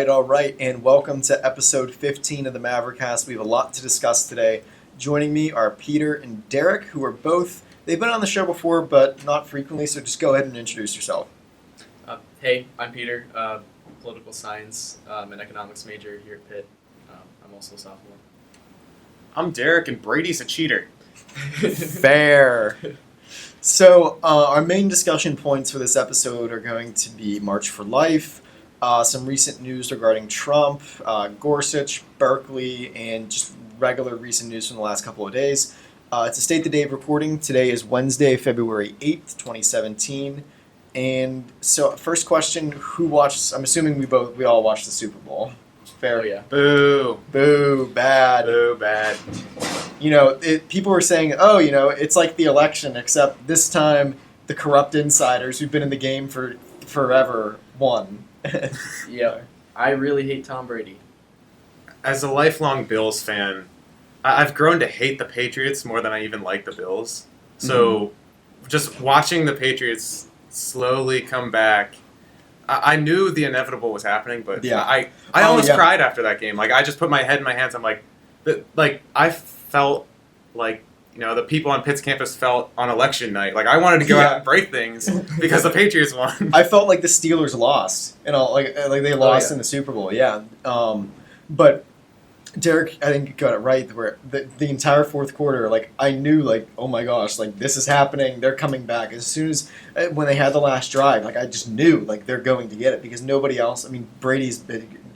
all right, and welcome to episode 15 of the Mavericast. We have a lot to discuss today. Joining me are Peter and Derek, who are they've been on the show before, but not frequently, so just go ahead and introduce yourself. Hey, I'm Peter, political science and economics major here at Pitt. I'm also a sophomore. I'm Derek, and Brady's a cheater. Fair. So, our main discussion points for this episode are going to be March for Life, some recent news regarding Trump, Gorsuch, Berkeley, and just regular recent news from the last couple of days. To state the day of recording, today is Wednesday, February 8th, 2017. And so, first question, who watched? I'm assuming we all watched the Super Bowl. Fair. Oh, yeah. Boo. Boo, bad. Boo, bad. You know, people were saying, oh, you know, it's like the election, except this time the corrupt insiders who've been in the game for forever won. Yeah. I really hate Tom Brady. As a lifelong Bills fan, I've grown to hate the Patriots more than I even like the Bills. So, just watching the Patriots slowly come back, I knew the inevitable was happening, but yeah. I almost cried after that game. Like, I just put my head in my hands. I'm like, I felt like, you know, the people on Pitt's campus felt on election night. Like, I wanted to go out and break things because the Patriots won. I felt like the Steelers lost, like they lost in the Super Bowl. Yeah, but Derek, I think, got it right. Where the entire fourth quarter, like, I knew, like, oh my gosh, like, this is happening. They're coming back as soon as when they had the last drive. Like, I just knew, like, they're going to get it because nobody else. I mean, Brady's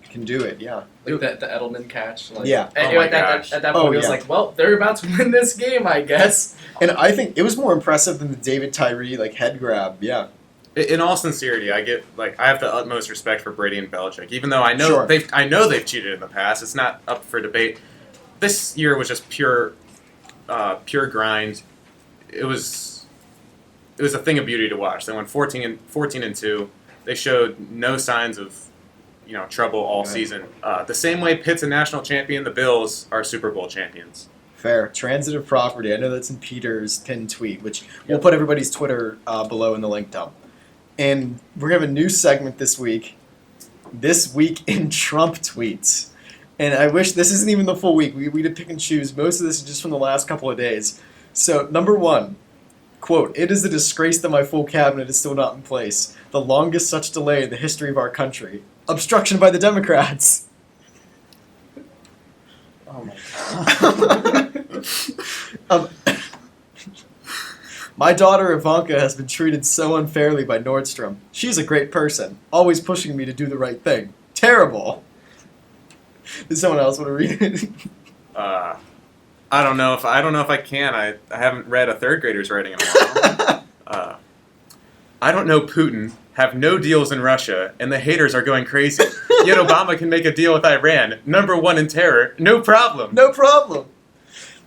can do it. Yeah. Like the Edelman catch. Like, yeah. And at that point, it was like, well, they're about to win this game, I guess. And I think it was more impressive than the David Tyree head grab. Yeah. In all sincerity, I have the utmost respect for Brady and Belichick, even though I know Sure. they've cheated in the past. It's not up for debate. This year was just pure grind. It was a thing of beauty to watch. They went 14-2. They showed no signs of, you know, trouble all season. The same way Pitt's a national champion, the Bills are Super Bowl champions. Fair. Transitive property. I know that's in Peter's pinned tweet, which we'll put everybody's Twitter below in the link dump. And we're going to have a new segment this week. This Week in Trump Tweets. And I wish this isn't even the full week. We did pick and choose. Most of this is just from the last couple of days. So, number one, quote, "It is a disgrace that my full cabinet is still not in place. The longest such delay in the history of our country. Obstruction by the Democrats." Oh, my God. "My daughter Ivanka has been treated so unfairly by Nordstrom. She's a great person, always pushing me to do the right thing. Terrible." Does someone else want to read it? I don't know if I can. I haven't read a third grader's writing in a while. "I don't know Putin, have no deals in Russia, and the haters are going crazy. Yet Obama can make a deal with Iran, number one in terror, no problem." No problem.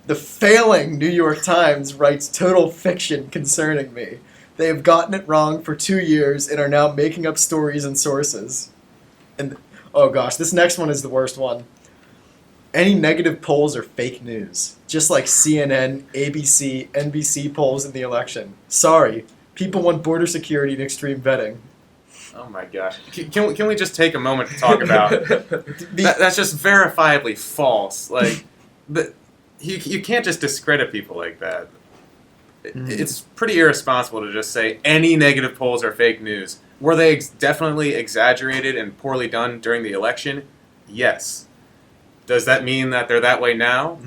"The failing New York Times writes total fiction concerning me. They have gotten it wrong for 2 years and are now making up stories and sources." And, oh gosh, this next one is the worst one. "Any negative polls are fake news, just like CNN, ABC, NBC polls in the election. Sorry, people want border security and extreme vetting." Oh my gosh! Can we just take a moment to talk about that's just verifiably false? Like, you can't just discredit people like that. It's pretty irresponsible to just say any negative polls are fake news. Were they definitely exaggerated and poorly done during the election? Yes. Does that mean that they're that way now?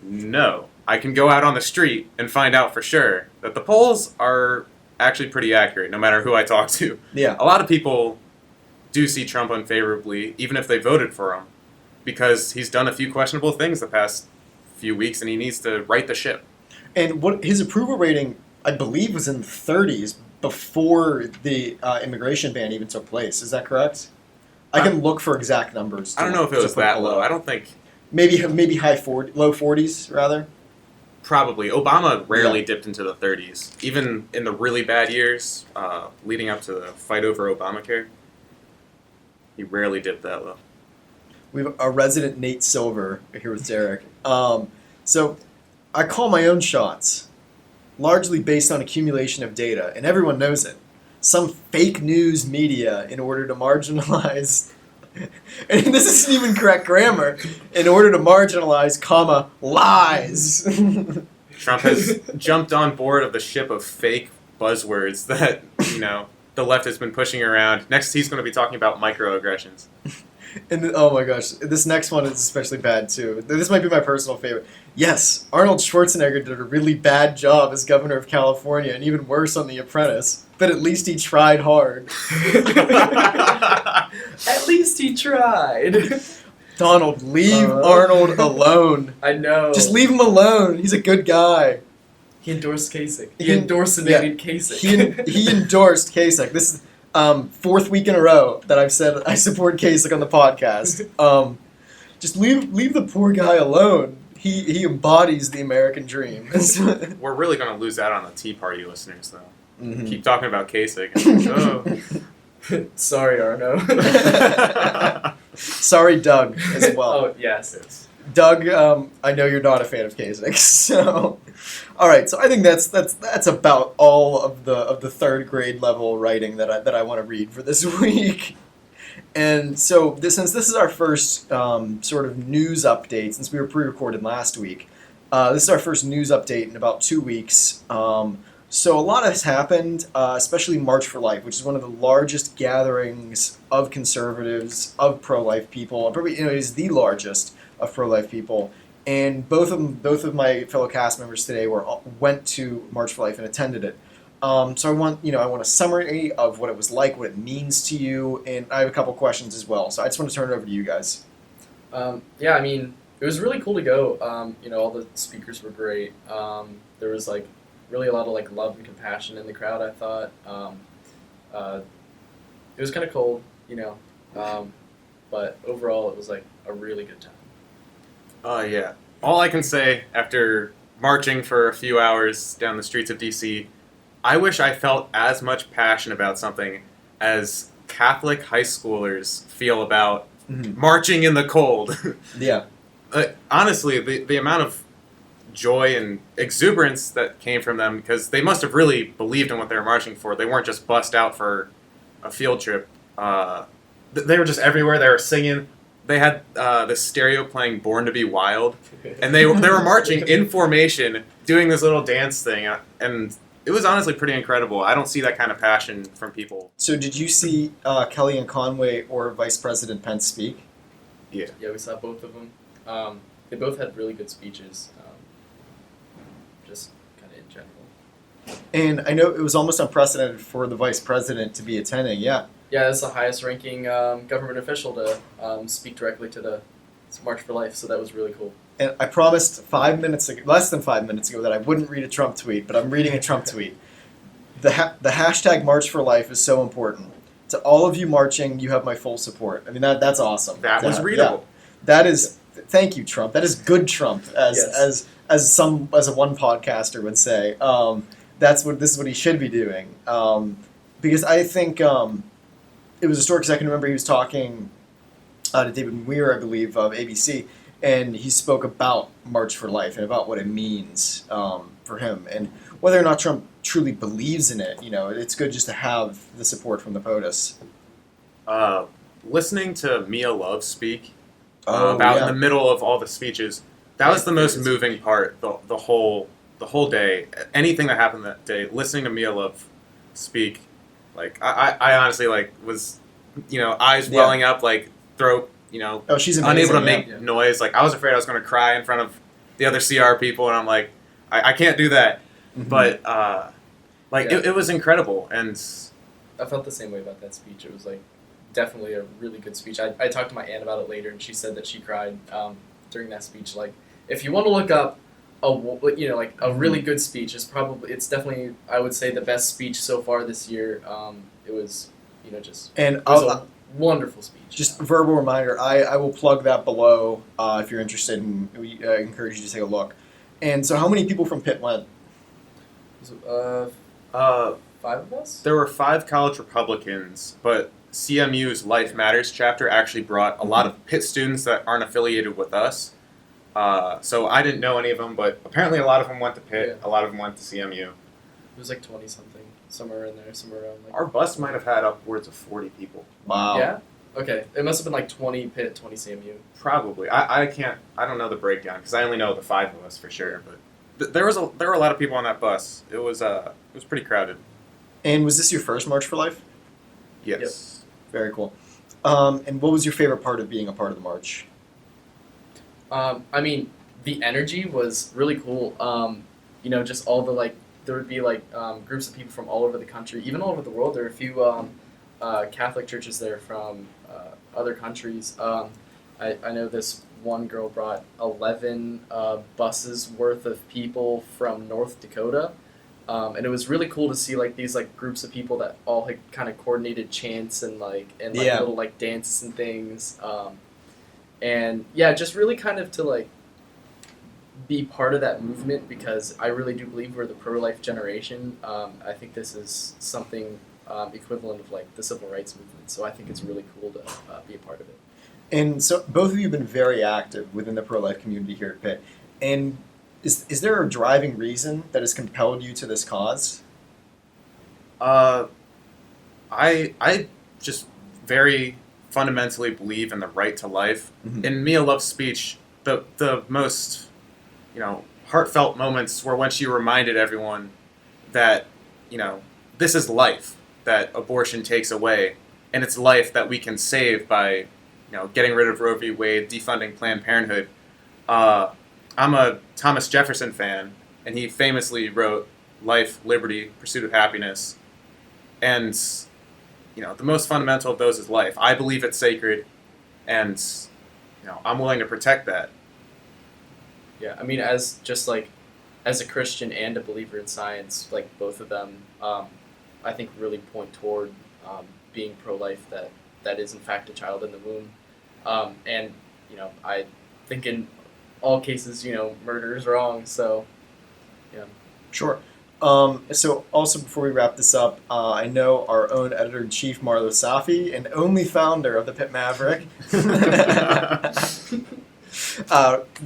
No. I can go out on the street and find out for sure that the polls are actually pretty accurate, no matter who I talk to. Yeah. A lot of people do see Trump unfavorably, even if they voted for him, because he's done a few questionable things the past few weeks, and he needs to right the ship. And what his approval rating, I believe, was in the 30s before the immigration ban even took place. Is that correct? I can look for exact numbers. I don't know if it was that low. I don't think. Maybe low 40s rather. Probably. Obama rarely dipped into the 30s, even in the really bad years leading up to the fight over Obamacare. He rarely dipped that low. We have a resident Nate Silver here with Derek. So I call my own shots, largely based on accumulation of data, and everyone knows it. Some fake news media, in order to marginalize And this isn't even correct grammar. In order to marginalize, comma, lies. Trump has jumped on board of the ship of fake buzzwords that, the left has been pushing around. Next, he's going to be talking about microaggressions. And oh my gosh, this next one is especially bad too. This might be my personal favorite. Yes, Arnold Schwarzenegger did a really bad job as governor of California, and even worse on The Apprentice. But at least he tried hard. At least he tried. Donald, leave Arnold alone. I know. Just leave him alone. He's a good guy. He endorsed Kasich. He He endorsed Kasich. He endorsed Kasich. This is fourth week in a row that I've said I support Kasich on the podcast. Just leave the poor guy alone. He embodies the American dream. We're really going to lose out on the Tea Party listeners, though. Mm-hmm. Keep talking about Kasich. Sorry, Arno. Sorry, Doug, as well. Oh, yes. Doug, I know you're not a fan of Kasich, so all right. So I think that's about all of the third grade level writing that I want to read for this week. And so since this is our first sort of news update, since we were pre-recorded last week, this is our first news update in about 2 weeks. So a lot has happened, especially March for Life, which is one of the largest gatherings of conservatives, of pro-life people, and probably it is the largest of pro-life people. And both of my fellow cast members today went to March for Life and attended it. So I want a summary of what it was like, what it means to you, and I have a couple questions as well. So I just want to turn it over to you guys. Yeah, I mean, it was really cool to go. All the speakers were great. There was really a lot of love and compassion in the crowd, I thought. It was kind of cold, but overall it was a really good time. Yeah. All I can say after marching for a few hours down the streets of D.C., I wish I felt as much passion about something as Catholic high schoolers feel about marching in the cold. Yeah. Honestly, the amount of joy and exuberance that came from them, because they must have really believed in what they were marching for. They weren't just bussed out for a field trip. They were just everywhere. They were singing. They had this stereo playing "Born to Be Wild," and they were marching in formation, doing this little dance thing, and it was honestly pretty incredible. I don't see that kind of passion from people. So did you see Kellyanne Conway or Vice President Pence speak? Yeah. Yeah, we saw both of them. They both had really good speeches, just kind of in general. And I know it was almost unprecedented for the Vice President to be attending, yeah. Yeah, that's the highest-ranking government official to speak directly to the March for Life, so that was really cool. And I promised less than 5 minutes ago, that I wouldn't read a Trump tweet, but I'm reading a Trump tweet. The hashtag March for Life is so important. To all of you marching, you have my full support. I mean, that's awesome. That was readable. Yeah. That is, thank you, Trump. That is good Trump, as a one podcaster would say. This is what he should be doing. Because I think it was historic, because I can remember he was talking to David Weir, I believe, of ABC, and he spoke about March for Life and about what it means for him, and whether or not Trump truly believes in it. It's good just to have the support from the POTUS. Listening to Mia Love speak in the middle of all the speeches, that was the most moving part. The whole day, anything that happened that day, listening to Mia Love speak, I honestly was, eyes welling up, throat. She's amazing, unable to make noise. I was afraid I was going to cry in front of the other CR people, and I'm like, I can't do that. Mm-hmm. But it was incredible, and I felt the same way about that speech. It was definitely a really good speech. I talked to my aunt about it later, and she said that she cried during that speech. If you want to look up a really good speech, it's definitely, I would say, the best speech so far this year. It was a wonderful speech. Just a verbal reminder, I will plug that below if you're interested, and we encourage you to take a look. And so how many people from Pitt went? Five of us? There were 5 college Republicans, but CMU's Life Matters chapter actually brought a lot of Pitt students that aren't affiliated with us. So I didn't know any of them, but apparently a lot of them went to Pitt, a lot of them went to CMU. It was 20-something, somewhere in there, somewhere around Our bus might have had upwards of 40 people. Wow. Yeah? Okay, it must have been like 20 Pitt, 20 CMU. Probably. I don't know the breakdown because I only know the 5 of us for sure. But there were a lot of people on that bus. It was pretty crowded. And was this your first March for Life? Yes. Very cool. And what was your favorite part of being a part of the march? I mean, the energy was really cool. Just all the there would be groups of people from all over the country, even all over the world. There were a few Catholic churches there from other countries. I know this one girl brought 11 buses worth of people from North Dakota. And it was really cool to see these groups of people that all had kind of coordinated chants and little dances and things. And yeah, just really kind of to be part of that movement, because I really do believe we're the pro-life generation. I think this is something equivalent of the civil rights movement. So I think it's really cool to be a part of it. And so both of you have been very active within the pro-life community here at Pitt. And is there a driving reason that has compelled you to this cause? I just very fundamentally believe in the right to life. Mm-hmm. In Mia Love's speech, the most heartfelt moments were when she reminded everyone that this is life that abortion takes away, and it's life that we can save by getting rid of Roe v. Wade, defunding Planned Parenthood. I'm a Thomas Jefferson fan, and he famously wrote Life, Liberty, Pursuit of Happiness. And, the most fundamental of those is life. I believe it's sacred, and, I'm willing to protect that. Yeah, I mean, as a Christian and a believer in science, both of them, I think really point toward being pro-life, that is in fact a child in the womb. And, I think in all cases, murder is wrong, so, yeah. Sure. So also before we wrap this up, I know our own editor-in-chief, Marlo Safi, and only founder of the Pitt Maverick,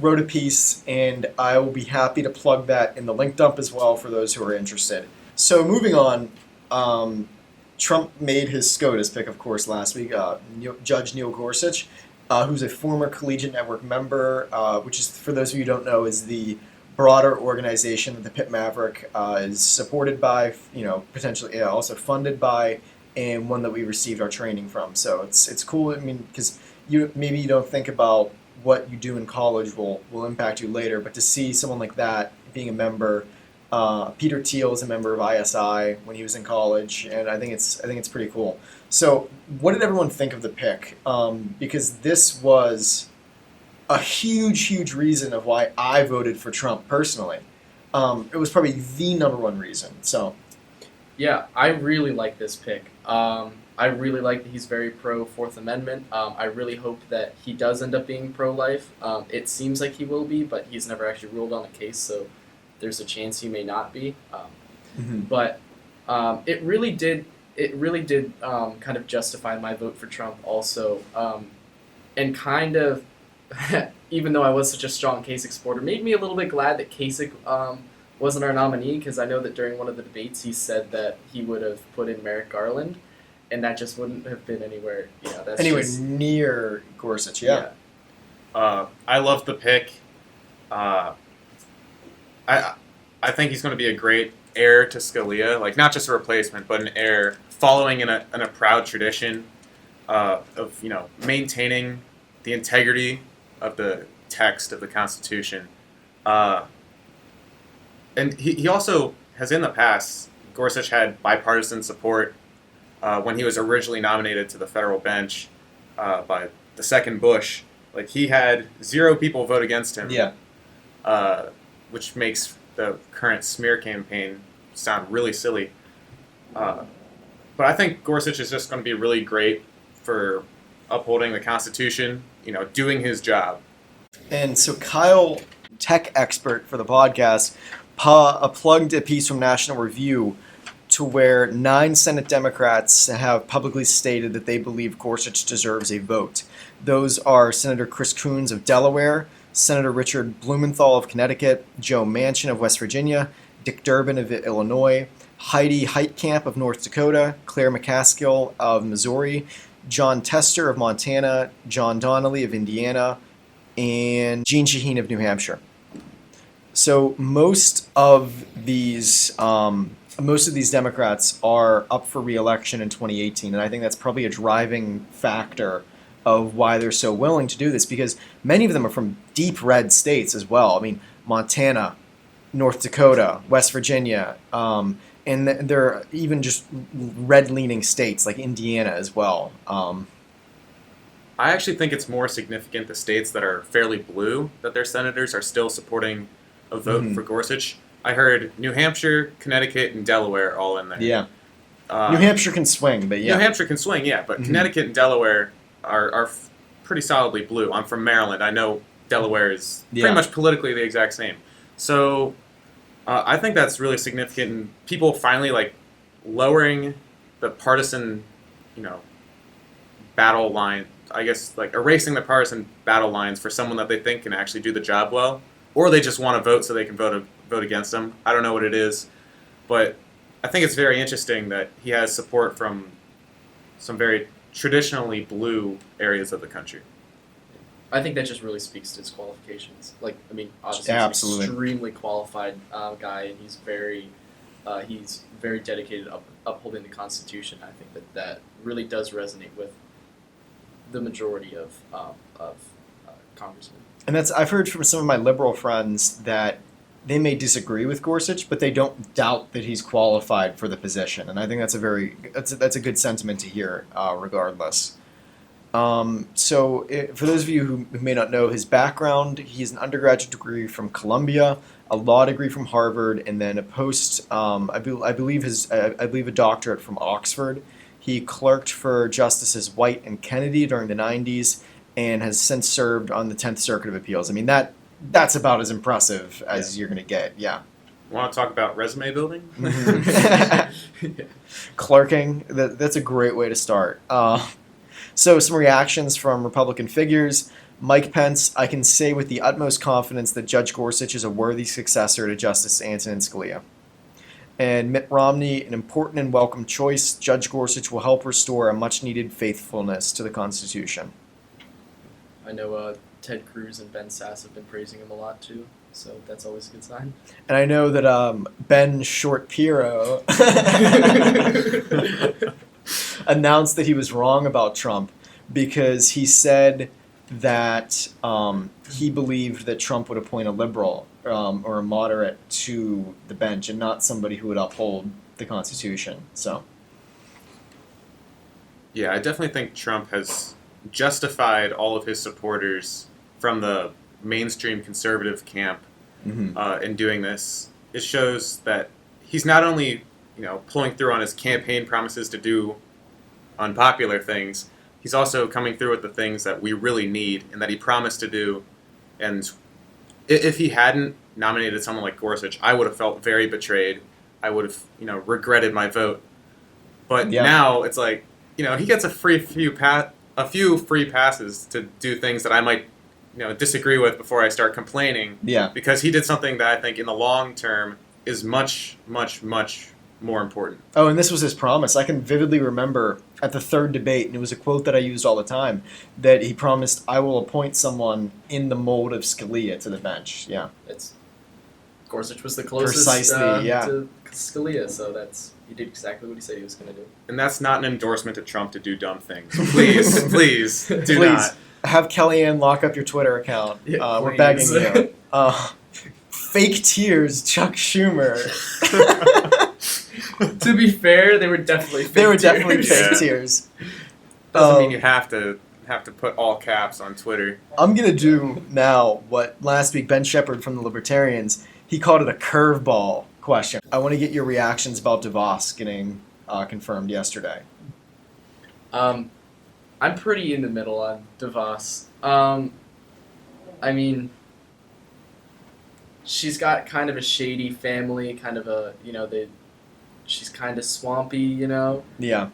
wrote a piece, and I will be happy to plug that in the link dump as well for those who are interested. So moving on, Trump made his SCOTUS pick, of course, last week, Judge Neil Gorsuch, who's a former Collegiate Network member, which is, for those of you who don't know, is the broader organization that the Pitt Maverick is supported by, potentially also funded by, and one that we received our training from. So it's cool. I mean, because maybe you don't think about what you do in college will impact you later, but to see someone like that being a member, Peter Thiel is a member of ISI when he was in college, and I think it's pretty cool. So, what did everyone think of the pick? Because this was a huge reason of why I voted for Trump personally. It was probably the number one reason. So, yeah, I really like this pick. I really like that he's very pro Fourth Amendment. I really hope that he does end up being pro-life. It seems like he will be, but he's never actually ruled on a case, so there's a chance he may not be. But it really did kind of justify my vote for Trump also, and kind of, even though I was such a strong Kasich supporter, made me a little bit glad that Kasich wasn't our nominee, because I know that during one of the debates he said that he would have put in Merrick Garland, and that just wouldn't have been anywhere. Near Gorsuch. Yeah. I love the pick. I think he's going to be a great heir to Scalia, not just a replacement, but an heir, following in a proud tradition of maintaining the integrity of the text of the Constitution. And he also has, in the past, Gorsuch had bipartisan support when he was originally nominated to the federal bench by the second Bush. He had 0 people vote against him. Yeah. Which makes the current smear campaign sound really silly. But I think Gorsuch is just going to be really great for upholding the Constitution, doing his job. And so Kyle, tech expert for the podcast, plugged a piece from National Review to where 9 Senate Democrats have publicly stated that they believe Gorsuch deserves a vote. Those are Senator Chris Coons of Delaware, Senator Richard Blumenthal of Connecticut, Joe Manchin of West Virginia, Dick Durbin of Illinois, Heidi Heitkamp of North Dakota, Claire McCaskill of Missouri, John Tester of Montana, John Donnelly of Indiana, and Gene Shaheen of New Hampshire. So most of these Democrats are up for re-election in 2018, and I think that's probably a driving factor of why they're so willing to do this, because many of them are from deep red states as well. I mean, Montana, North Dakota, West Virginia, and they're even just red-leaning states like Indiana as well. I actually think it's more significant the states that are fairly blue that their senators are still supporting a vote for Gorsuch. I heard New Hampshire, Connecticut, and Delaware all in there. Yeah. New Hampshire can swing, but yeah. New Hampshire can swing, yeah, but Connecticut and Delaware are pretty solidly blue. I'm from Maryland. I know Delaware is pretty much politically the exact same. So I think that's really significant. And people finally lowering the partisan, battle line. I guess erasing the partisan battle lines for someone that they think can actually do the job well, or they just want to vote so they can vote against them. I don't know what it is, but I think it's very interesting that he has support from some very traditionally blue areas of the country. I think that just really speaks to his qualifications. Obviously he's Absolutely. an extremely qualified guy, and he's very dedicated to upholding the Constitution. I think that really does resonate with the majority of congressmen. And I've heard from some of my liberal friends that they may disagree with Gorsuch, but they don't doubt that he's qualified for the position, and I think that's a good sentiment to hear, regardless. For those of you who may not know his background, he's an undergraduate degree from Columbia, a law degree from Harvard, and then a I believe a doctorate from Oxford. He clerked for Justices White and Kennedy during the 90s, and has since served on the 10th Circuit of Appeals. I mean, that's about as impressive as you're going to get, yeah. Want to talk about resume building? Clerking, that's a great way to start. So some reactions from Republican figures. Mike Pence, I can say with the utmost confidence that Judge Gorsuch is a worthy successor to Justice Antonin Scalia. And Mitt Romney, an important and welcome choice. Judge Gorsuch will help restore a much-needed faithfulness to the Constitution. I know Ted Cruz and Ben Sass have been praising him a lot too, so that's always a good sign. And I know that Ben Short-Piro announced that he was wrong about Trump because he said that he believed that Trump would appoint a liberal or a moderate to the bench and not somebody who would uphold the Constitution. So, yeah, I definitely think Trump has justified all of his supporters from the mainstream conservative camp in doing this. It shows that he's not only pulling through on his campaign promises to do unpopular things, he's also coming through with the things that we really need and that he promised to do. And if he hadn't nominated someone like Gorsuch, I would have felt very betrayed. I would have regretted my vote. But now it's he gets a few free passes to do things that I might disagree with before I start complaining. Yeah. Because he did something that I think in the long term is much, much, much more important. Oh, and this was his promise. I can vividly remember at the third debate, and it was a quote that I used all the time, that he promised, I will appoint someone in the mold of Scalia to the bench. Yeah. Gorsuch was the closest to Scalia, so he did exactly what he said he was going to do. And that's not an endorsement to Trump to do dumb things. Please, do not. Have Kellyanne lock up your Twitter account. Yeah, we're begging you. Fake tears, Chuck Schumer. To be fair, they were definitely fake tears. Doesn't mean you have to put all caps on Twitter. I'm going to do now what last week Ben Shepard from the Libertarians, he called it a curveball question. I want to get your reactions about DeVos getting confirmed yesterday. I'm pretty in the middle on DeVos. I mean, she's got kind of a shady family, kind of a, she's kind of swampy, Yeah.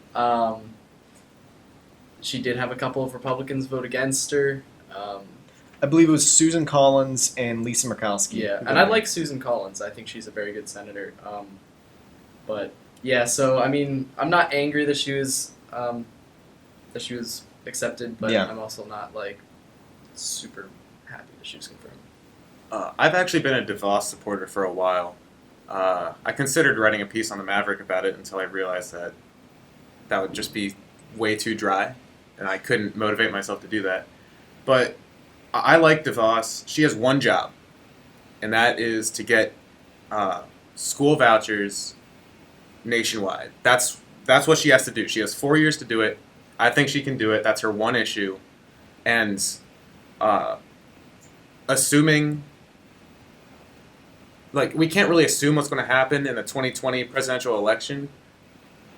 She did have a couple of Republicans vote against her. I believe it was Susan Collins and Lisa Murkowski. Yeah, and I like Susan Collins. I think she's a very good senator. But, yeah, so, I mean, I'm not angry that she was that she was accepted, but Yeah. I'm also not like super happy that she was confirmed. I've actually been a DeVos supporter for a while. I considered writing a piece on the Maverick about it until I realized that would just be way too dry, and I couldn't motivate myself to do that. But I like DeVos. She has one job, and that is to get school vouchers nationwide. That's what she has to do. She has 4 years to do it. I think she can do it. That's her one issue. And assuming, like, we can't really assume what's going to happen in the 2020 presidential election.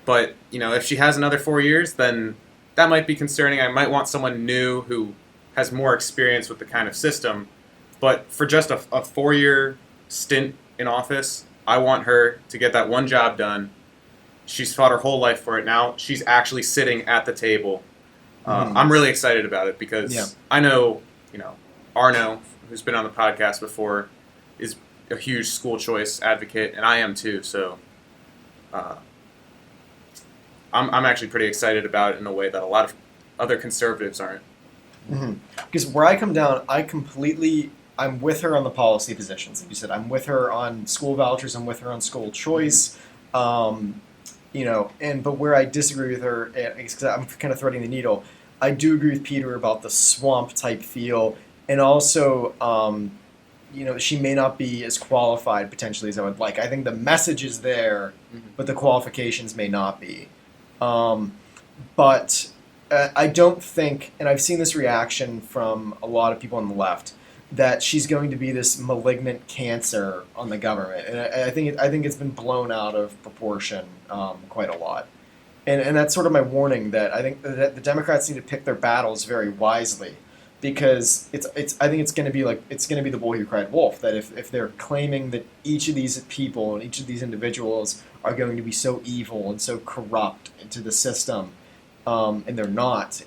But, if she has another 4 years, then that might be concerning. I might want someone new who has more experience with the kind of system. But for just a 4-year stint in office, I want her to get that one job done. She's fought her whole life for it. Now she's actually sitting at the table. I'm really excited about it because I know, Arno, who's been on the podcast before, is a huge school choice advocate, and I am too. So I'm actually pretty excited about it in a way that a lot of other conservatives aren't. Because where I come down, I'm with her on the policy positions. Like you said, I'm with her on school vouchers. I'm with her on school choice. But where I disagree with her, because I'm kind of threading the needle, I do agree with Peter about the swamp type feel, and also, she may not be as qualified potentially as I would like. I think the message is there, but the qualifications may not be. But I don't think, and I've seen this reaction from a lot of people on the left, that she's going to be this malignant cancer on the government, and I think it's been blown out of proportion quite a lot, and that's sort of my warning, that I think that the Democrats need to pick their battles very wisely, because I think it's going to be the boy who cried wolf, that if they're claiming that each of these people and each of these individuals are going to be so evil and so corrupt into the system, and they're not,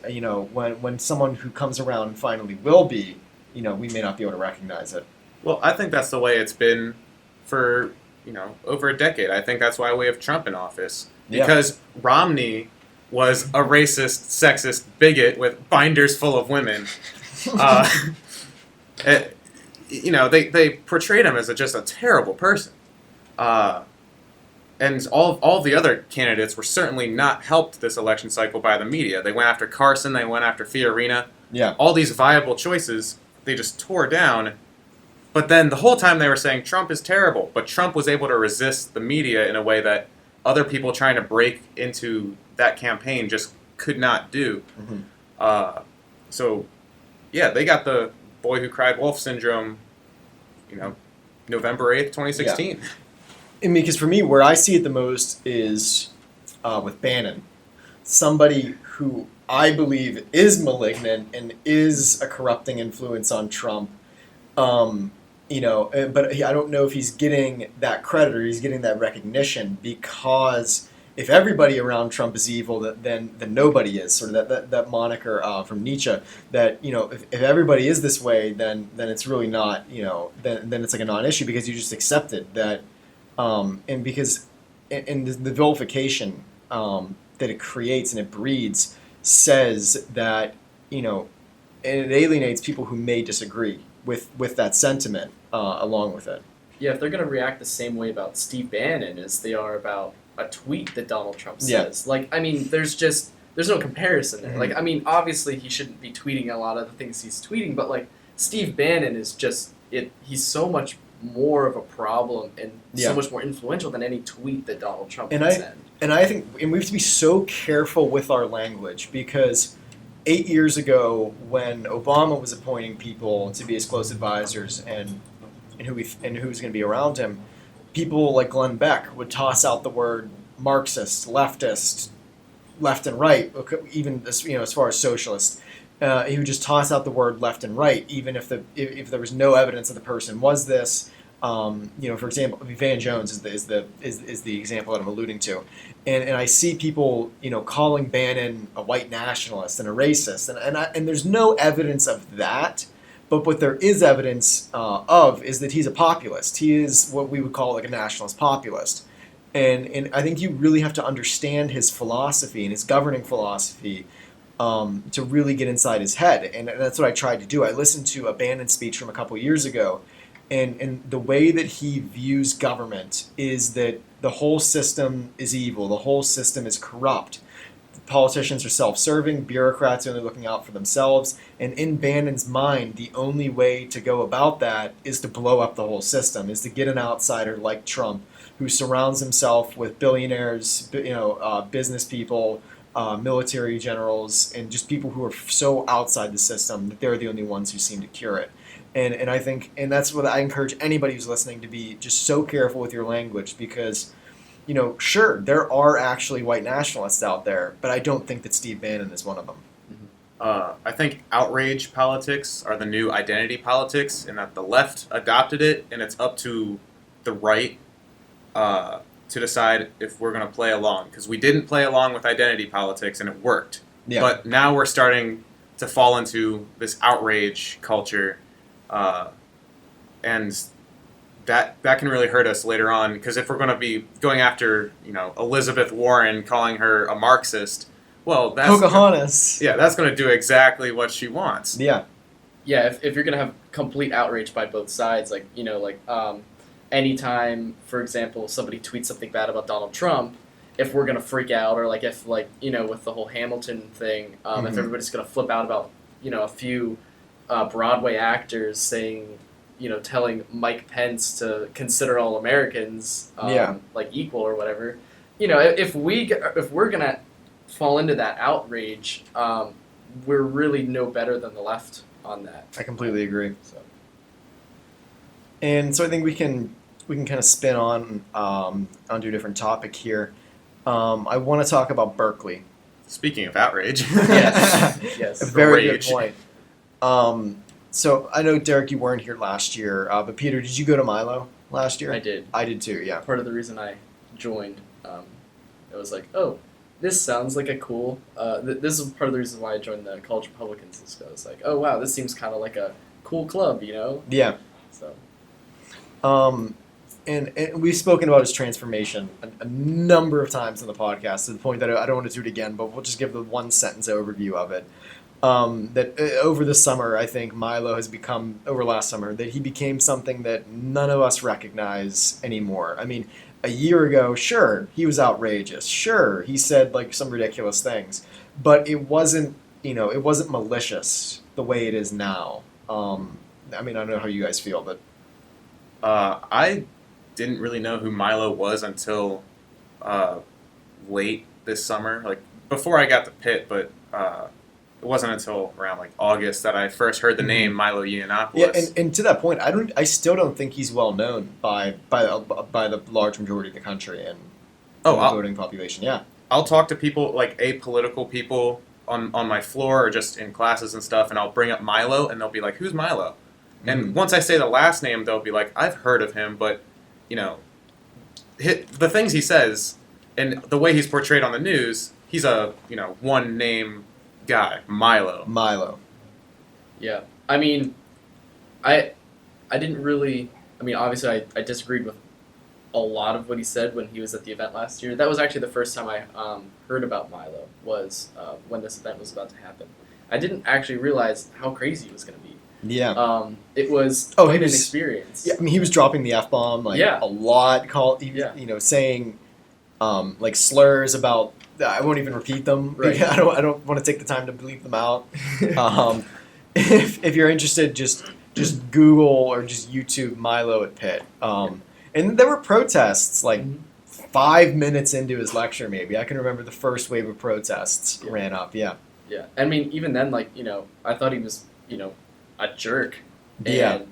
when someone who comes around finally will be, we may not be able to recognize it. Well, I think that's the way it's been for, over a decade. I think that's why we have Trump in office. Because Romney was a racist, sexist bigot with binders full of women. They portrayed him as just a terrible person. And all the other candidates were certainly not helped this election cycle by the media. They went after Carson, they went after Fiorina. Yeah. All these viable choices, they just tore down. But then the whole time they were saying Trump is terrible. But Trump was able to resist the media in a way that other people trying to break into that campaign just could not do. They got the boy who cried wolf syndrome, November 8th, 2016. Yeah. And because for me, where I see it the most is with Bannon. Somebody who I believe is malignant and is a corrupting influence on Trump, but I don't know if he's getting that credit or he's getting that recognition, because if everybody around Trump is evil, then nobody is. Sort of that moniker from Nietzsche, that if everybody is this way, then it's really not, then it's like a non-issue, because you just accepted that, and because and the vilification that it creates and it breeds says that and it alienates people who may disagree with that sentiment along with it. Yeah, if they're going to react the same way about Steve Bannon as they are about a tweet that Donald Trump says, there's no comparison there. Mm-hmm. Obviously he shouldn't be tweeting a lot of the things he's tweeting, but Steve Bannon is he's so much more of a problem and so much more influential than any tweet that Donald Trump can send. And I think we have to be so careful with our language, because 8 years ago, when Obama was appointing people to be his close advisors and who was going to be around him, people like Glenn Beck would toss out the word Marxist, leftist, left and right, even as far as socialist. He would just toss out the word left and right, even if there was no evidence that the person was this. For example, Van Jones is the example that I'm alluding to, and I see people calling Bannon a white nationalist and a racist, and there's no evidence of that. But what there is evidence of is that he's a populist. He is what we would call a nationalist populist. And I think you really have to understand his philosophy and his governing philosophy to really get inside his head. And that's what I tried to do. I listened to a Bannon's speech from a couple years ago, and the way that he views government is that the whole system is evil, the whole system is corrupt. Politicians are self-serving, bureaucrats are only looking out for themselves, and in Bannon's mind, the only way to go about that is to blow up the whole system, is to get an outsider like Trump, who surrounds himself with billionaires, business people, military generals, and just people who are so outside the system that they're the only ones who seem to cure it. And I think, and that's what I encourage anybody who's listening to be just so careful with your language, because sure, there are actually white nationalists out there, but I don't think that Steve Bannon is one of them. I think outrage politics are the new identity politics, and that the left adopted it, and it's up to the right to decide if we're going to play along. Because we didn't play along with identity politics, and it worked. Yeah. But now we're starting to fall into this outrage culture, and that can really hurt us later on, because if we're going to be going after Elizabeth Warren, calling her a Marxist, well, that's Pocahontas. that's going to do exactly what she wants. Yeah. Yeah, if you're gonna have complete outrage by both sides, anytime, for example, somebody tweets something bad about Donald Trump, if we're gonna freak out, or if with the whole Hamilton thing, if everybody's gonna flip out about a few Broadway actors saying, telling Mike Pence to consider all Americans equal or whatever, if we're gonna fall into that outrage, we're really no better than the left on that. I completely agree. And so I think we can kind of spin on onto a different topic here. I want to talk about Berkeley. Speaking of outrage, yes, a very Rage. good point. So I know, Derek, you weren't here last year, but Peter, did you go to Milo last year? I did. I did too. Yeah. Part of the reason I joined, it was like, oh, this sounds like a cool. This is part of the reason why I joined the College Republicans. I was like, oh wow, this seems kind of like a cool club, Yeah. So. And we've spoken about his transformation a number of times in the podcast, to the point that I don't want to do it again, but we'll just give the one sentence overview of it. That over the summer, I think Milo has become, over last summer, that he became something that none of us recognize anymore. I mean, a year ago, sure, he was outrageous. Sure, he said some ridiculous things, but it wasn't malicious the way it is now. I don't know how you guys feel, but I didn't really know who Milo was until late this summer, before I got to Pitt, but it wasn't until around August that I first heard the name Milo Yiannopoulos. Yeah, and to that point, I still don't think he's well known by the large majority of the country and the voting population. Yeah, I'll talk to people, apolitical people on my floor or just in classes and stuff, and I'll bring up Milo, and they'll be like, "Who's Milo?" And once I say the last name, they'll be like, "I've heard of him," but the things he says and the way he's portrayed on the news, he's a one name guy, Milo. Yeah, I didn't really. Obviously, I disagreed with a lot of what he said when he was at the event last year. That was actually the first time I heard about Milo, was when this event was about to happen. I didn't actually realize how crazy he was going to be. Yeah. It was quite an experience. Yeah, he was dropping the F-bomb a lot, saying slurs about. I won't even repeat them. Right. I don't want to take the time to bleep them out. If you're interested, just Google or just YouTube Milo at Pitt. And there were protests 5 minutes into his lecture. Maybe I can remember the first wave of protests ran up. Yeah. Yeah. Even then, I thought he was a jerk and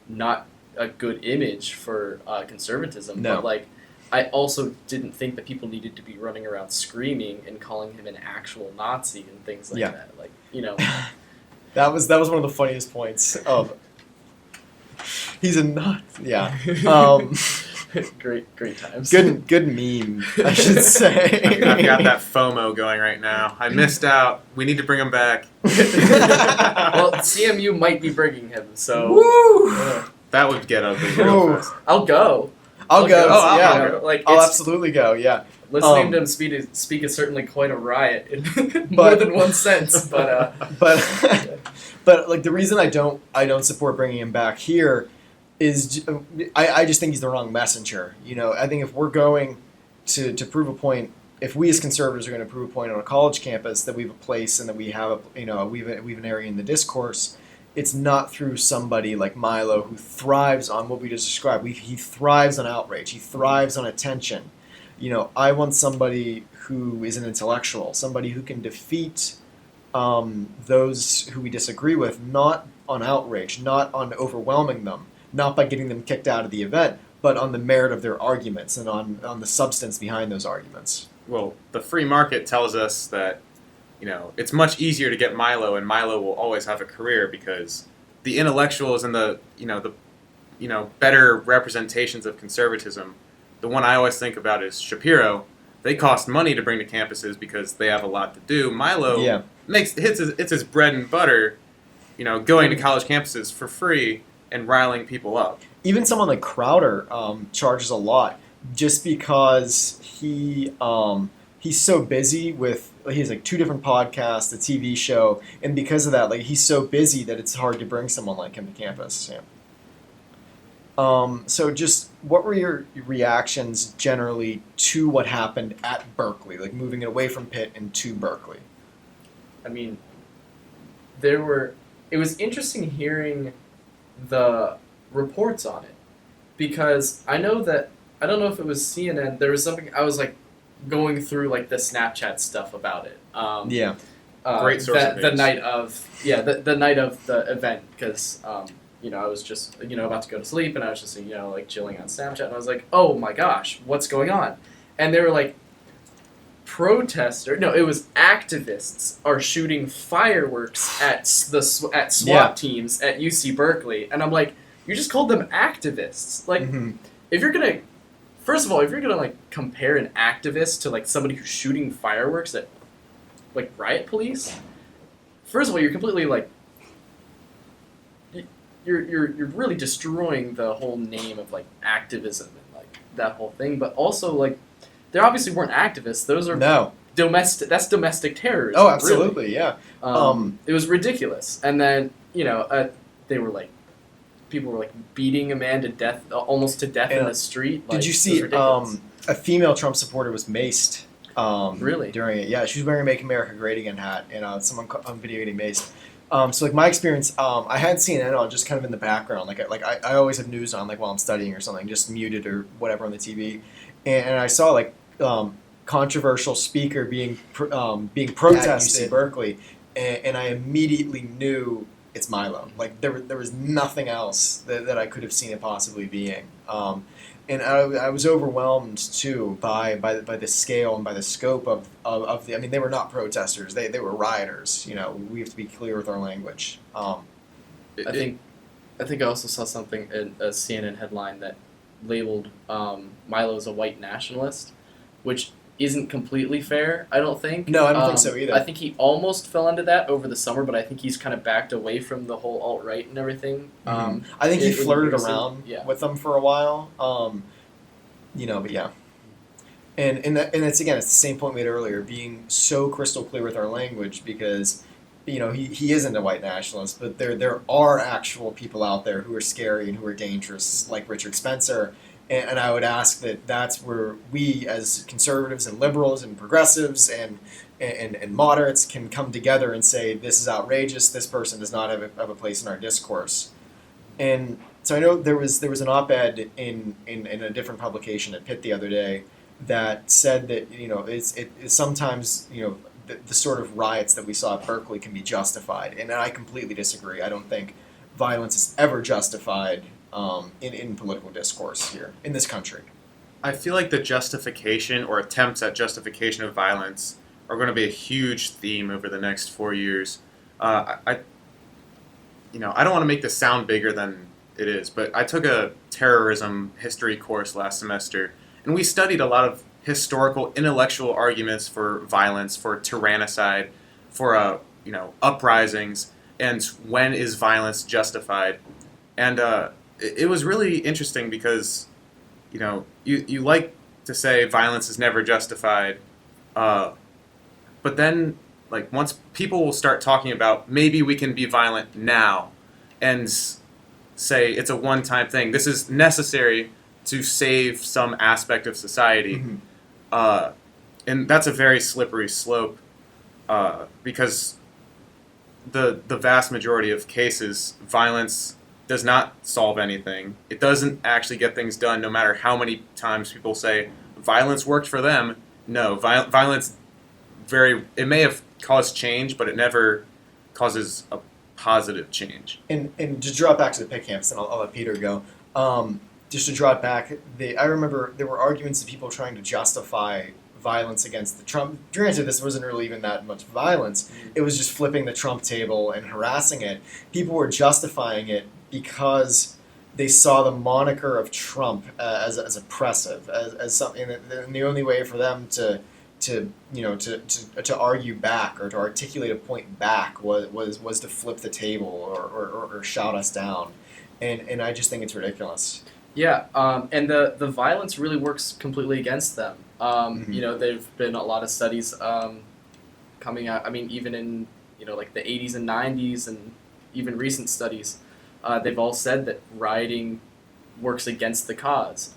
not a good image for conservatism. No. But I also didn't think that people needed to be running around screaming and calling him an actual Nazi and things like that. That was one of the funniest points of. He's a nut. Yeah. Great times. Good meme, I should say. I've got that FOMO going right now. I missed out. We need to bring him back. Well, CMU might be bringing him, so. Woo! That would get ugly real fast. I'll go. I'll go. I'll Yeah. go. I'll absolutely go. Yeah. Listening to him speak is certainly quite a riot in more than one sense. But but like the reason I don't support bringing him back here is I just think he's the wrong messenger. I think if we're going to prove a point, if we as conservatives are going to prove a point on a college campus that we have a place and that we have we have an area in the discourse, it's not through somebody like Milo who thrives on what we just described. He thrives on outrage. He thrives on attention. I want somebody who is an intellectual, somebody who can defeat those who we disagree with, not on outrage, not on overwhelming them, not by getting them kicked out of the event, but on the merit of their arguments and on the substance behind those arguments. Well, the free market tells us that, it's much easier to get Milo, and Milo will always have a career because the intellectuals and the better representations of conservatism. The one I always think about is Shapiro. They cost money to bring to campuses because they have a lot to do. Milo it's his bread and butter, going to college campuses for free and riling people up. Even someone like Crowder charges a lot just because he's so busy with, he has like 2 different podcasts, a TV show, and because of that, like he's so busy that it's hard to bring someone like him to campus. Yeah. So just what were your reactions generally to what happened at Berkeley, like moving it away from Pitt and to Berkeley? I mean, it was interesting hearing the reports on it because I don't know if it was CNN, there was something, I was like going through like the Snapchat stuff about it. Great source of news. The night of the event because I was just about to go to sleep and I was just like chilling on Snapchat and I was like, oh my gosh, what's going on? And they were like, it was activists are shooting fireworks at SWAT teams at UC Berkeley, and I'm like, you just called them activists. Like, if you're gonna, first of all, if you're gonna like compare an activist to like somebody who's shooting fireworks at like riot police, first of all, you're completely like, you're really destroying the whole name of like activism and like that whole thing. But also like, they obviously weren't activists. Those are domestic. That's domestic terrorism. Oh, absolutely, really. Yeah. It was ridiculous. And then they were like, people were like beating a man to death, almost to death in the street. Like, did you see a female Trump supporter was maced? Really? During it, yeah. She was wearing a "Make America Great Again" hat, and someone on video getting maced. So like my experience, I had CNN on just kind of in the background, like I always have news on like while I'm studying or something, just muted or whatever on the TV, and I saw like controversial speaker being protested at UC Berkeley, and I immediately knew it's Milo. Like there was nothing else that I could have seen it possibly being, and I was overwhelmed too by the scale and by the scope of the. I mean, they were not protesters; they were rioters. We have to be clear with our language. I think I also saw something in a CNN headline that labeled Milo as a white nationalist, which isn't completely fair, I don't think. No, I don't think so either. I think he almost fell into that over the summer, but I think he's kind of backed away from the whole alt-right and everything. I think he flirted around with them for a while. But yeah. And it's again, it's the same point we made earlier, being so crystal clear with our language because, he isn't a white nationalist, but there are actual people out there who are scary and who are dangerous, like Richard Spencer. And I would ask that's where we as conservatives and liberals and progressives and moderates can come together and say, this is outrageous, this person does not have a place in our discourse. And so I know there was an op-ed in a different publication at Pitt the other day that said that, it's sometimes, the sort of riots that we saw at Berkeley can be justified. And I completely disagree. I don't think violence is ever justified in political discourse here in this country. I feel like the justification or attempts at justification of violence are going to be a huge theme over the next 4 years. I don't want to make this sound bigger than it is, but I took a terrorism history course last semester, and we studied a lot of historical, intellectual arguments for violence, for tyrannicide, for uprisings, and when is violence justified. And it was really interesting because, you like to say violence is never justified. But then, like, once people will start talking about maybe we can be violent now and say it's a one-time thing. This is necessary to save some aspect of society. Mm-hmm. And that's a very slippery slope because the vast majority of cases, violence does not solve anything. It doesn't actually get things done, no matter how many times people say violence worked for them. No, violence it may have caused change, but it never causes a positive change. And to draw it back to the Pitt campus, and I'll let Peter go. Just to draw it back, I remember there were arguments of people trying to justify violence against the Trump. Granted, this wasn't really even that much violence. It was just flipping the Trump table and harassing it. People were justifying it because they saw the moniker of Trump as oppressive, as something, and the only way for them to argue back or to articulate a point back was to flip the table or shout us down, and I just think it's ridiculous. Yeah, and the violence really works completely against them. Mm-hmm. There've been a lot of studies coming out. I mean, even in like the 80s and 90s, and even recent studies, they've all said that rioting works against the cause.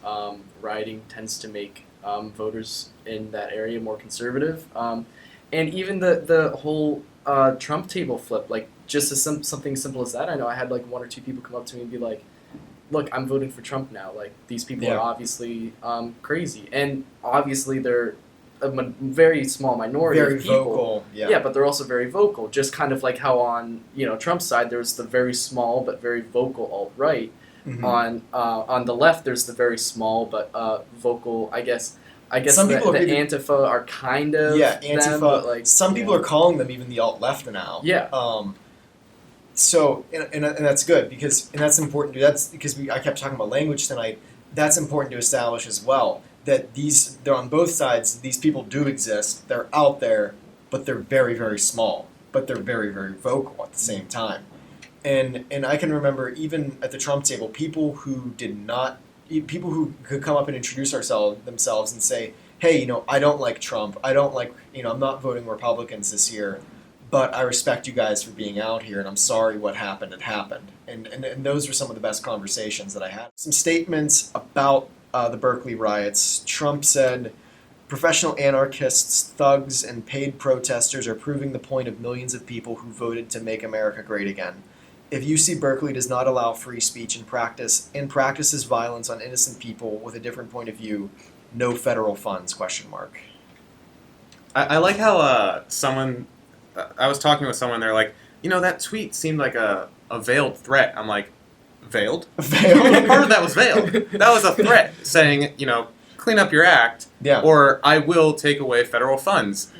Rioting tends to make voters in that area more conservative, and even the whole Trump table flip, like just as something simple as that. I know I had like one or two people come up to me and be like, "Look, I'm voting for Trump now. Like these people are obviously crazy, and obviously they're a very small minority Very of people. vocal, yeah, but they're also very vocal. Just kind of like how on Trump's side there's the very small but very vocal alt-right. Mm-hmm. On the left, there's the very small but vocal. I guess some the people Antifa are kind of Antifa. them, but like some people are calling them even the alt left now. Yeah. So and that's good because that's important. That's because I kept talking about language tonight. That's important to establish as well. That they're on both sides. These people do exist. They're out there, but they're very, very small. But they're very, very vocal at the same time. And I can remember even at the Trump table, people who could come up and introduce themselves and say, "Hey, I don't like Trump. I don't like, I'm not voting Republicans this year, but I respect you guys for being out here, and I'm sorry what happened. It happened." And those were some of the best conversations that I had. Some statements about the Berkeley riots. Trump said, "Professional anarchists, thugs, and paid protesters are proving the point of millions of people who voted to make America great again. If UC Berkeley does not allow free speech and practices violence on innocent people with a different point of view, no federal funds, ? I like how someone... I was talking with someone, they're like, that tweet seemed like a veiled threat. I'm like, veiled? Veiled? Part of that was veiled. That was a threat saying, clean up your act, or I will take away federal funds.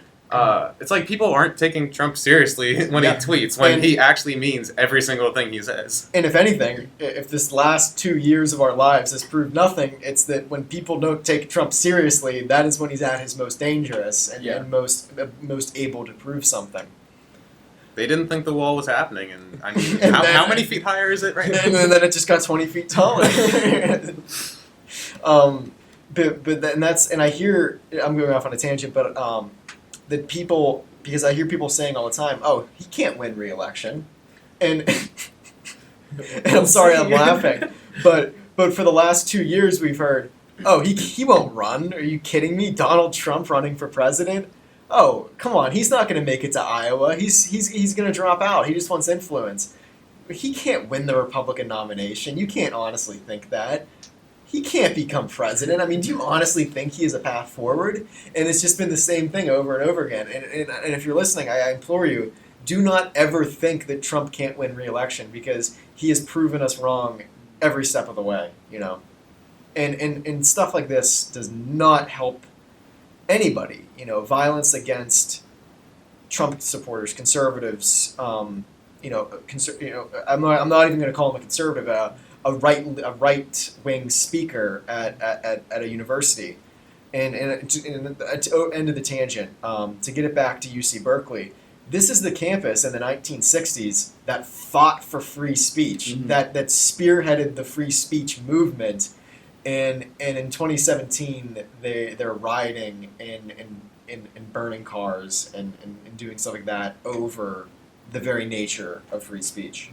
It's like people aren't taking Trump seriously when he tweets, when he actually means every single thing he says. And if anything, if this last 2 years of our lives has proved nothing, it's that when people don't take Trump seriously, that is when he's at his most dangerous and most able to prove something. They didn't think the wall was happening, and I mean, how many feet higher is it right now? And then it just got 20 feet taller. I'm going off on a tangent, but that people, because I hear people saying all the time, "Oh, he can't win re-election," and I'm sorry I'm laughing, but for the last 2 years we've heard, "Oh, he won't run. Are you kidding me? Donald Trump running for president? Oh, come on, he's not going to make it to Iowa. He's going to drop out. He just wants influence. He can't win the Republican nomination. You can't honestly think that. He can't become president. I mean, do you honestly think he has a path forward?" And it's just been the same thing over and over again. And if you're listening, I implore you, do not ever think that Trump can't win re-election, because he has proven us wrong every step of the way, And stuff like this does not help anybody. Violence against Trump supporters, conservatives. I'm not even going to call him a conservative. A right-wing speaker at a university, and to end of the tangent, to get it back to UC Berkeley, this is the campus in the 1960s that fought for free speech, that spearheaded the free speech movement, and in 2017 they're rioting and burning cars and doing stuff like that over the very nature of free speech.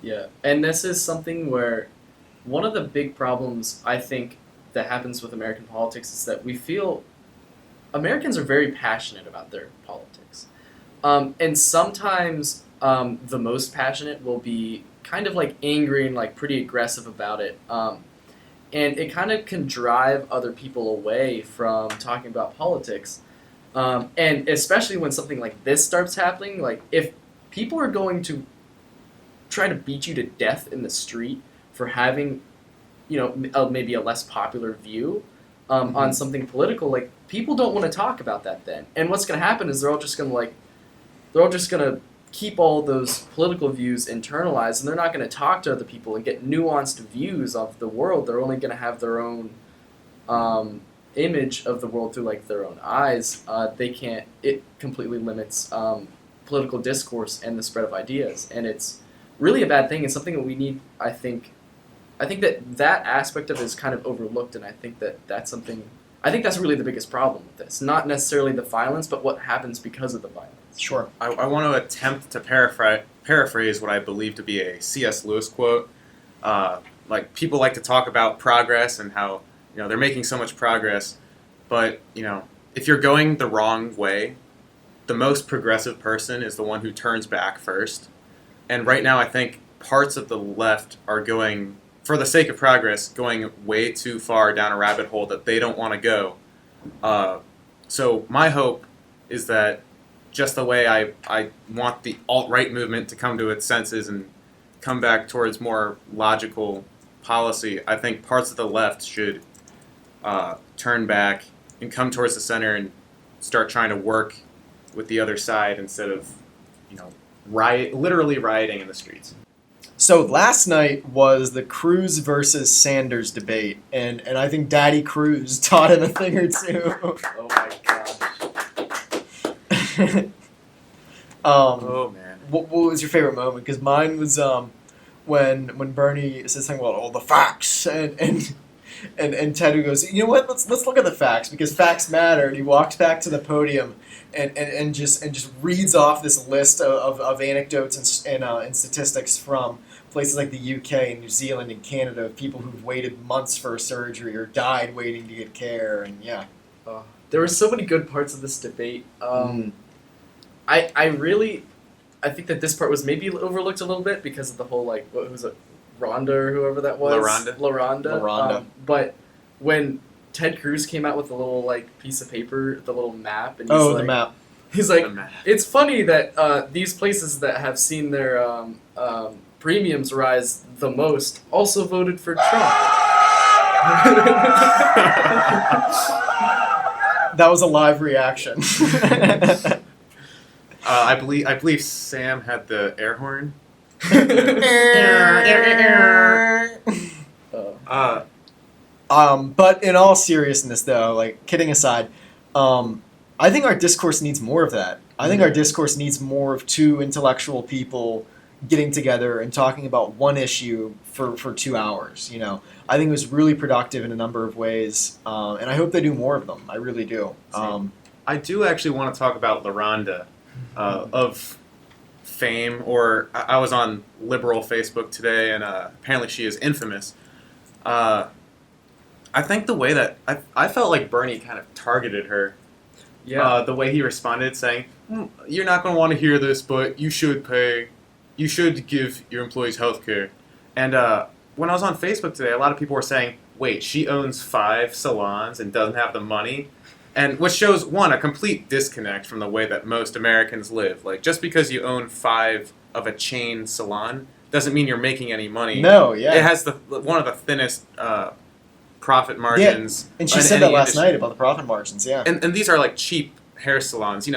Yeah, and this is something where one of the big problems I think that happens with American politics is that we feel Americans are very passionate about their politics. And sometimes the most passionate will be kind of like angry and like pretty aggressive about it. And it kind of can drive other people away from talking about politics. And especially when something like this starts happening, like if people are going to try to beat you to death in the street for having, maybe a less popular view on something political, like people don't want to talk about that then. And what's going to happen is they're all just going to keep all those political views internalized, and they're not going to talk to other people and get nuanced views of the world. They're only going to have their own image of the world through like their own eyes. It completely limits political discourse and the spread of ideas, and it's really a bad thing. It's something that we need. I think that aspect of it is kind of overlooked, and I think that's really the biggest problem with this. Not necessarily the violence, but what happens because of the violence. Sure. I want to attempt to paraphrase what I believe to be a C.S. Lewis quote. Like, people like to talk about progress and how they're making so much progress, but if you're going the wrong way, the most progressive person is the one who turns back first. And right now, I think parts of the left are going, for the sake of progress, going way too far down a rabbit hole that they don't want to go. So my hope is that just the way I want the alt-right movement to come to its senses and come back towards more logical policy, I think parts of the left should turn back and come towards the center and start trying to work with the other side instead of, literally rioting in the streets. So last night was the Cruz versus Sanders debate, and I think Daddy Cruz taught him a thing or two. Oh my gosh. Oh man. What was your favorite moment? Because mine was when Bernie says something about all the facts, and Ted who goes, you know what? Let's look at the facts because facts matter. And he walks back to the podium and just reads off this list of anecdotes and statistics from places like the UK and New Zealand and Canada of people who've waited months for a surgery or died waiting to get care, and yeah. There were so many good parts of this debate. I think that this part was maybe overlooked a little bit because of the whole, like, what was it, Rhonda or whoever that was? LaRonda. But when Ted Cruz came out with the little, like, piece of paper, the little map, and he's the map. He's like, it's funny that these places that have seen their premiums rise the most also voted for Trump. That was a live reaction. I believe Sam had the air horn. But in all seriousness, though, like, kidding aside, I think our discourse needs more of that. I think our discourse needs more of two intellectual people getting together and talking about one issue for 2 hours. I think it was really productive in a number of ways, and I hope they do more of them. I really do. I do actually want to talk about LaRonda of fame, or I was on liberal Facebook today, and apparently she is infamous. I think the way that I felt like Bernie kind of targeted her. Yeah. The way he responded, saying, "You're not going to want to hear this, but you should give your employees health care." And when I was on Facebook today, a lot of people were saying, "Wait, she owns 5 salons and doesn't have the money." And which shows, one, a complete disconnect from the way that most Americans live. Like, just because you own 5 of a chain salon doesn't mean you're making any money. No, yeah. It has one of the thinnest profit margins. Yeah. And she said that last night about the profit margins, yeah. And these are like cheap hair salons.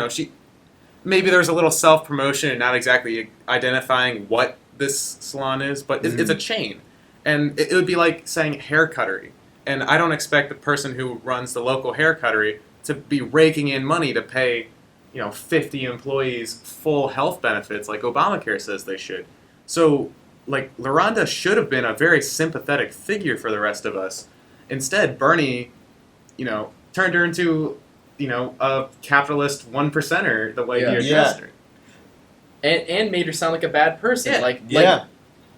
Maybe there's a little self-promotion and not exactly identifying what this salon is, but it's a chain. And it would be like saying hair cuttery. And I don't expect the person who runs the local hair cuttery to be raking in money to pay, 50 employees full health benefits like Obamacare says they should. So, like, LaRonda should have been a very sympathetic figure for the rest of us Instead, Bernie, turned her into, a capitalist one percenter the way he addressed her. And made her sound like a bad person. Yeah.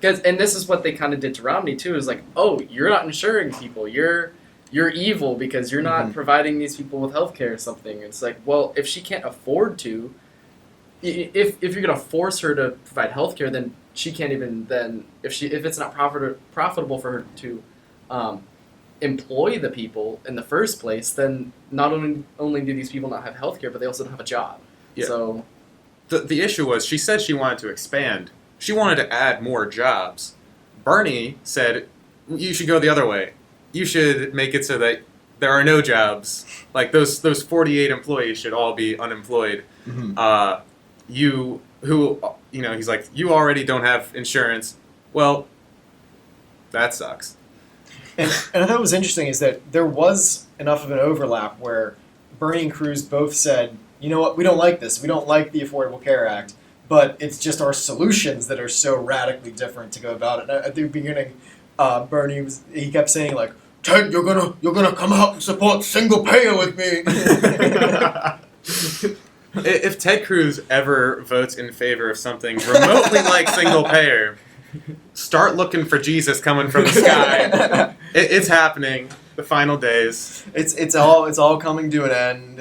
And this is what they kind of did to Romney too. Is like, oh, you're not insuring people. You're evil because you're not providing these people with healthcare or something. It's like, well, if she can't afford to, if you're gonna force her to provide healthcare, then she can't even then if it's not profitable for her to employ the people in the first place, then not only do these people not have healthcare, but they also don't have a job. Yeah. So the issue was she said she wanted to expand. She wanted to add more jobs. Bernie said you should go the other way. You should make it so that there are no jobs. Like those 48 employees should all be unemployed. He's like, you already don't have insurance. Well, that sucks. And I thought what was interesting is that there was enough of an overlap where Bernie and Cruz both said, you know what, we don't like this. We don't like the Affordable Care Act, but it's just our solutions that are so radically different to go about it. And at the beginning, Bernie he kept saying like, Ted, you're gonna come out and support single payer with me. If Ted Cruz ever votes in favor of something remotely like single payer, start looking for Jesus coming from the sky. It's happening. The final days. It's all coming to an end.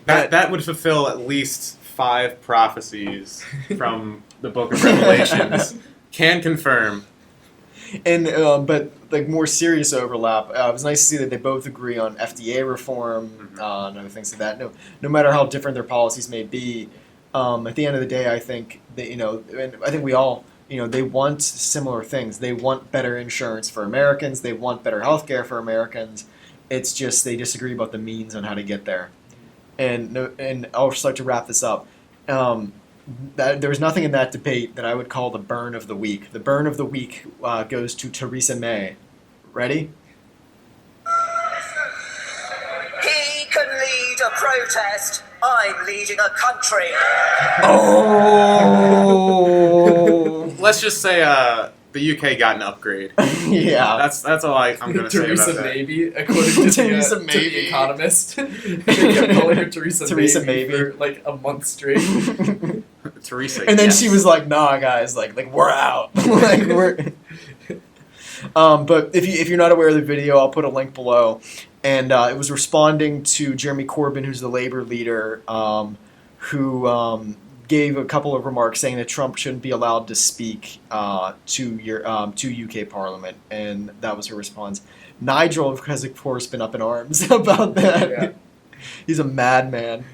That would fulfill at least 5 prophecies from the Book of Revelations. Can confirm. And but like more serious overlap. It was nice to see that they both agree on FDA reform and other things like that. No matter how different their policies may be, at the end of the day, I think that and I think we all they want similar things. They want better insurance for Americans. They want better healthcare for Americans. It's just they disagree about the means on how to get there. And I'll just like to wrap this up. There was nothing in that debate that I would call the burn of the week. The burn of the week goes to Theresa May. Ready? He can lead a protest. I'm leading a country. Oh! Let's just say the UK got an upgrade. Yeah. That's all I'm going to say about that. Theresa Maybe, according to Theresa to Maybe. The Economist. They kept calling her Theresa Maybe for like a month straight. Teresa. And then yes. she was like, "Nah, guys, like we're out." Like we're. But if you're not aware of the video, I'll put a link below. And it was responding to Jeremy Corbyn, who's the Labour leader, who gave a couple of remarks saying that Trump shouldn't be allowed to speak to UK Parliament, and that was her response. Nigel has, of course, been up in arms about that. Yeah. He's a madman.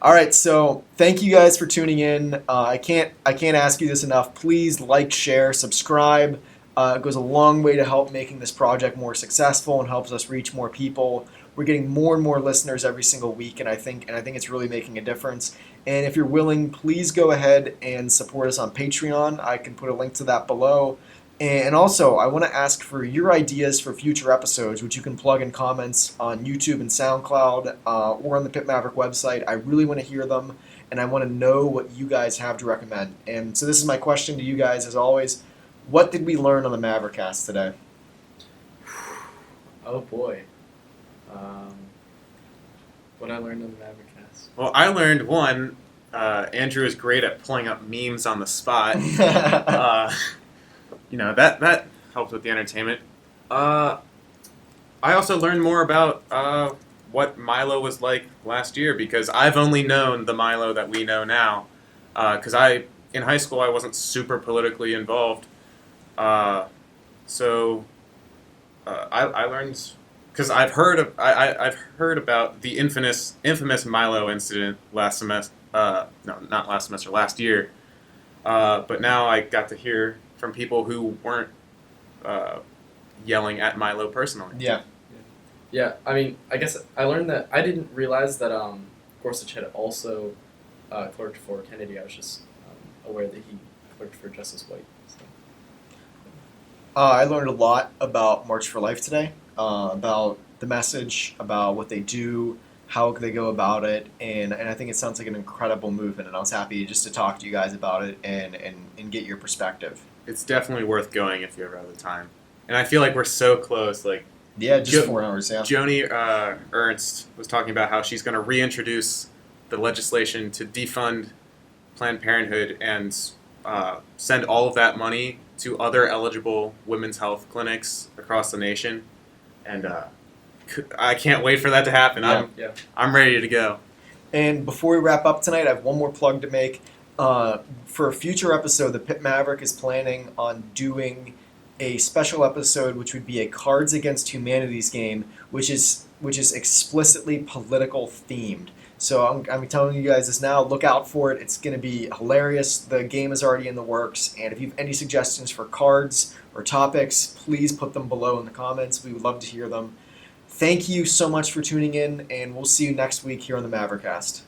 All right, so thank you guys for tuning in. I can't ask you this enough. Please like, share, subscribe. It goes a long way to help making this project more successful and helps us reach more people. We're getting more and more listeners every single week, and I think it's really making a difference. And if you're willing, please go ahead and support us on Patreon. I can put a link to that below. And also, I want to ask for your ideas for future episodes, which you can plug in comments on YouTube and SoundCloud or on the Pitt Maverick website. I really want to hear them, and I want to know what you guys have to recommend. And so this is my question to you guys, as always. What did we learn on the Mavericast today? Oh boy. What I learned on the Mavericast. Well, I learned one. Andrew is great at pulling up memes on the spot. That helps with the entertainment. I also learned more about what Milo was like last year because I've only known the Milo that we know now. Because in high school I wasn't super politically involved. I learned because I've heard about the infamous Milo incident last semester. Not last semester, last year. But now I got to hear from people who weren't yelling at Milo personally. Yeah. Yeah, I mean, I guess I learned that I didn't realize that Gorsuch had also clerked for Kennedy. I was just aware that he clerked for Justice White. So. I learned a lot about March for Life today, about the message, about what they do, how they go about it, and I think it sounds like an incredible movement, and I was happy just to talk to you guys about it and get your perspective. it's definitely worth going if you ever have the time. And I feel like we're so close. Like Yeah, just 4 hours. Yeah. Joni Ernst was talking about how she's going to reintroduce the legislation to defund Planned Parenthood and send all of that money to other eligible women's health clinics across the nation. And I can't wait for that to happen. I'm ready to go. And before we wrap up tonight, I have one more plug to make. For a future episode, the Pitt Maverick is planning on doing a special episode, which would be a Cards Against Humanity's game, which is explicitly political themed. So I'm telling you guys this now. Look out for it. It's going to be hilarious. The game is already in the works. And if you have any suggestions for cards or topics, please put them below in the comments. We would love to hear them. Thank you so much for tuning in, and we'll see you next week here on the Mavericast.